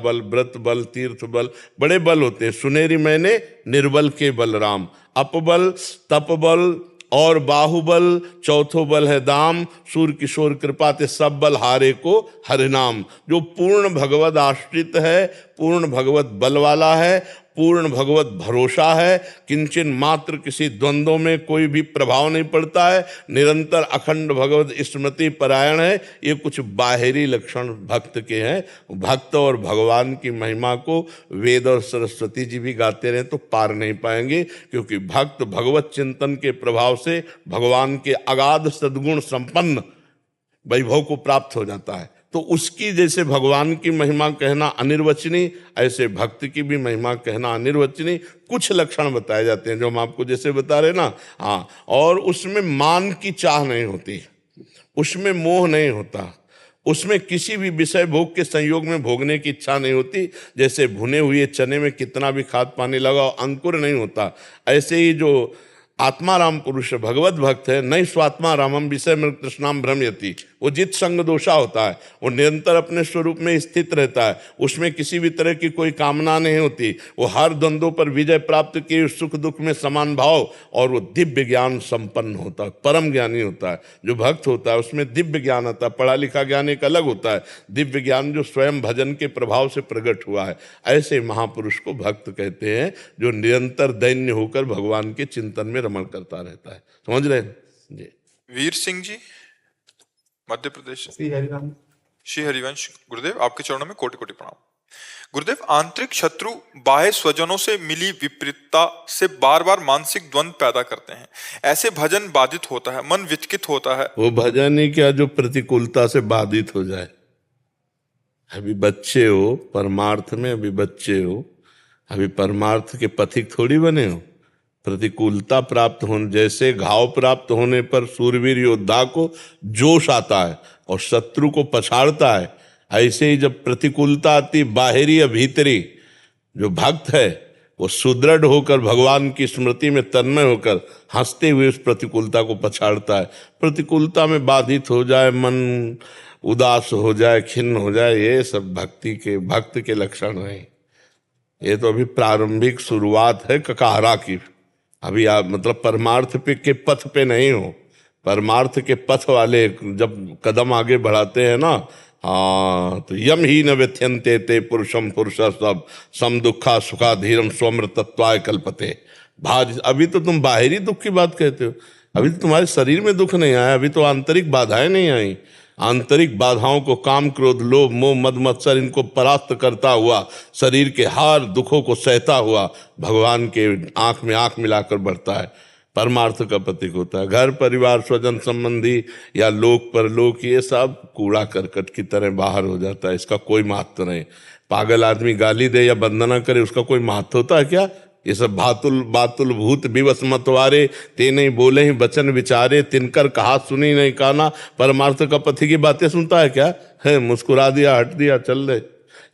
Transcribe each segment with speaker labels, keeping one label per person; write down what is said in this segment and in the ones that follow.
Speaker 1: बल, व्रत बल, तीर्थ बल, बड़े बल होते हैं। सुनेरी मैंने निर्बल के बलराम, अपबल, तपबल और बाहुबल, चौथो बल है दाम, सूर्य किशोर कृपा ते सब बल हारे को हरिनाम। जो पूर्ण भगवत आश्रित है, पूर्ण भगवत बल वाला है, पूर्ण भगवत भरोसा है, किंचन मात्र किसी द्वंद्वों में कोई भी प्रभाव नहीं पड़ता है, निरंतर अखंड भगवत स्मृति परायण है, ये कुछ बाहरी लक्षण भक्त के हैं। भक्त और भगवान की महिमा को वेद और सरस्वती जी भी गाते रहे तो पार नहीं पाएंगे, क्योंकि भक्त भगवत चिंतन के प्रभाव से भगवान के अगाध सद्गुण संपन्न वैभव को प्राप्त हो जाता है। तो उसकी जैसे भगवान की महिमा कहना अनिर्वचनीय, ऐसे भक्त की भी महिमा कहना अनिर्वचनीय। कुछ लक्षण बताए जाते हैं जो हम आपको जैसे बता रहे ना, हाँ। और उसमें मान की चाह नहीं होती, उसमें मोह नहीं होता, उसमें किसी भी विषय भोग के संयोग में भोगने की इच्छा नहीं होती। जैसे भुने हुए चने में कितना भी खाद पानी लगाओ अंकुर नहीं होता, ऐसे ही जो आत्माराम पुरुष भगवत भक्त है, नहीं स्वात्मा रामम विषय में कृष्णाम भ्रमयति, वो जित संग दोषा होता है, वो निरंतर अपने स्वरूप में स्थित रहता है, उसमें किसी भी तरह की कोई कामना नहीं होती, वो हर द्वंद्वों पर विजय प्राप्त किए, सुख दुख में समान भाव, और वो दिव्य ज्ञान संपन्न होता है, परम ज्ञानी होता है। जो भक्त होता है उसमें दिव्य ज्ञान आता है, पढ़ा लिखा ज्ञान एक अलग होता है, दिव्य ज्ञान जो स्वयं भजन के प्रभाव से प्रकट हुआ है। ऐसे महापुरुष को भक्त कहते हैं, जो निरंतर दैन्य होकर भगवान के चिंतन में रमण करता रहता है। समझ रहे हैं जी।
Speaker 2: वीर सिंह जी, मध्य प्रदेश। श्री हरिवंश गुरुदेव, आपके चरणों में कोटि कोटि प्रणाम। गुरुदेव, आंतरिक शत्रु बाह्य स्वजनों से मिली विपरीतता से बार बार मानसिक द्वंद्व पैदा करते हैं, ऐसे भजन बाधित होता है, मन विचकित होता है।
Speaker 1: वो भजन ही क्या जो प्रतिकूलता से बाधित हो जाए। अभी बच्चे हो परमार्थ में, अभी बच्चे हो, अभी परमार्थ के पथिक थोड़ी बने हो। प्रतिकूलता प्राप्त होने, जैसे घाव प्राप्त होने पर सूरवीर योद्धा को जोश आता है और शत्रु को पछाड़ता है, ऐसे ही जब प्रतिकूलता आती बाहरी या भीतरी, जो भक्त है वो सुदृढ़ होकर भगवान की स्मृति में तन्मय होकर हंसते हुए उस प्रतिकूलता को पछाड़ता है। प्रतिकूलता में बाधित हो जाए, मन उदास हो जाए, खिन्न हो जाए, ये सब भक्त के लक्षण हैं। ये तो अभी प्रारंभिक शुरुआत है ककाहरा की। अभी आप मतलब परमार्थ के पथ पे नहीं हो। परमार्थ के पथ वाले जब कदम आगे बढ़ाते हैं ना, हाँ, तो यम ही न व्यथ्यन्ते ते पुरुषम पुरुष सब सम दुखा सुखा धीरम स्वमृतत्वाय कल्पते भाज। अभी तो तुम बाहरी दुख की बात कहते हो, अभी तो तुम्हारे शरीर में दुख नहीं आया, अभी तो आंतरिक बाधाएं नहीं आई। आंतरिक बाधाओं को काम क्रोध लोभ मोह मद मत्सर इनको परास्त करता हुआ, शरीर के हर दुखों को सहता हुआ भगवान के आंख में आंख मिलाकर बढ़ता है, परमार्थ का प्रतीक होता है। घर परिवार स्वजन संबंधी या लोक परलोक ये सब कूड़ा करकट की तरह बाहर हो जाता है, इसका कोई महत्व नहीं। पागल आदमी गाली दे या वंदना करे, उसका कोई महत्व होता है क्या? ये सब बातुल भूत विवश मतवारे, ते नहीं बोले ही वचन विचारे, तिनकर कहा सुनी नहीं काना। परमार्थ का पथी की बातें सुनता है क्या? है मुस्कुरा दिया, हट दिया, चल रहे।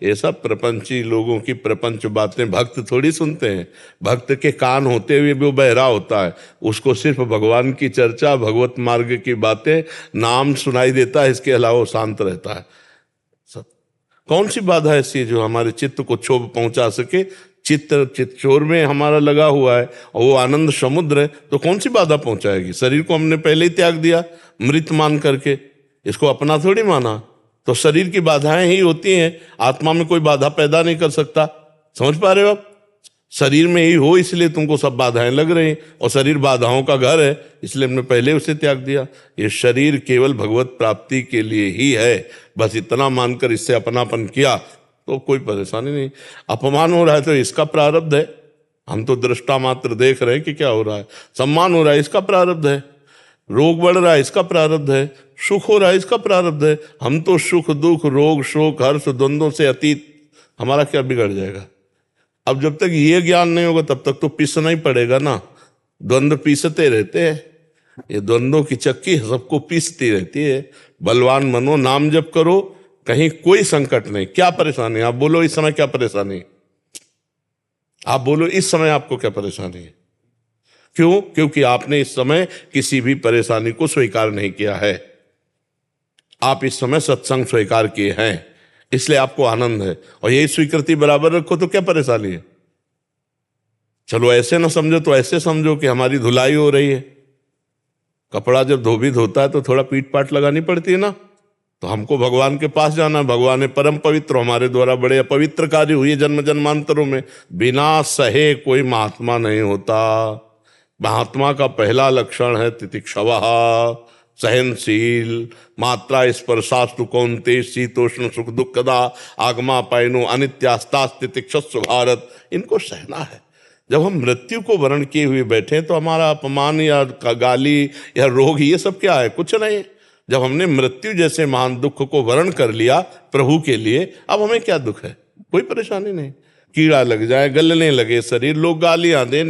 Speaker 1: ये सब प्रपंची लोगों की प्रपंच बातें भक्त थोड़ी सुनते हैं। भक्त के कान होते हुए भी वो बहरा होता है, उसको सिर्फ भगवान की चर्चा, भगवत मार्ग की बातें, नाम सुनाई देता है, इसके अलावा वो शांत रहता है। सब कौन सी बाधा ऐसी जो हमारे चित्त को क्षोभ पहुंचा सके? चित्तचोर में हमारा लगा हुआ है और वो आनंद समुद्र है, तो कौन सी बाधा पहुंचाएगी? शरीर को हमने पहले ही त्याग दिया मृत मान करके, इसको अपना थोड़ी माना। तो शरीर की बाधाएं ही होती हैं, आत्मा में कोई बाधा पैदा नहीं कर सकता। समझ पा रहे हो आप? शरीर में ही हो इसलिए तुमको सब बाधाएं लग रही, और शरीर बाधाओं का घर है, इसलिए हमने पहले उसे त्याग दिया। ये शरीर केवल भगवत प्राप्ति के लिए ही है, बस इतना मानकर इससे अपनापन किया तो कोई परेशानी नहीं। अपमान हो रहा है तो इसका प्रारब्ध है, हम तो दृष्टा मात्र देख रहे हैं कि क्या हो रहा है। सम्मान हो रहा है, इसका प्रारब्ध है। रोग बढ़ रहा है, इसका प्रारब्ध है। सुख हो रहा है, इसका प्रारब्ध है। हम तो सुख दुख रोग शोक हर्ष द्वंद्वों से अतीत, हमारा क्या बिगड़ जाएगा? अब जब तक ये ज्ञान नहीं होगा तब तक तो पीसना ही पड़ेगा ना। द्वंद्व पीसते रहते हैं, ये द्वंद्वों की चक्की सबको पीसती रहती है। बलवान बनो, नाम जप करो, कहीं कोई संकट नहीं। क्या परेशानी? आप बोलो इस समय क्या परेशानी? आप बोलो इस समय आपको क्या परेशानी है? क्यों? क्योंकि आपने इस समय किसी भी परेशानी को स्वीकार नहीं किया है। आप इस समय सत्संग स्वीकार किए हैं, इसलिए आपको आनंद है, और यही स्वीकृति बराबर रखो तो क्या परेशानी है। चलो ऐसे ना समझो तो ऐसे समझो कि हमारी धुलाई हो रही है। कपड़ा जब धोबी धोता है तो थोड़ा पीट पाट लगानी पड़ती है ना। तो हमको भगवान के पास जाना, भगवान है परम पवित्र, हमारे द्वारा बड़े अपवित्र कार्य हुए जन्म जन्मांतरों में। बिना सहे कोई महात्मा नहीं होता। महात्मा का पहला लक्षण है तितिक्षवः, सहनशील। मात्रा स्पर्शास्तु कौन्ते शीतोष्ण सुख दुखदा आगमापायनो अनित्यास्तास तितिक्षस्व भारत। इनको सहना है। जब हम मृत्यु को वर्ण किए हुए बैठे तो हमारा अपमान या गाली या रोग ये सब क्या है, कुछ नहीं। जब हमने मृत्यु जैसे महान दुख को वर्ण कर लिया प्रभु के लिए, अब हमें क्या दुख है, कोई परेशानी नहीं। कीड़ा लग जाए, गलने लगे शरीर, लोग गालियां दें,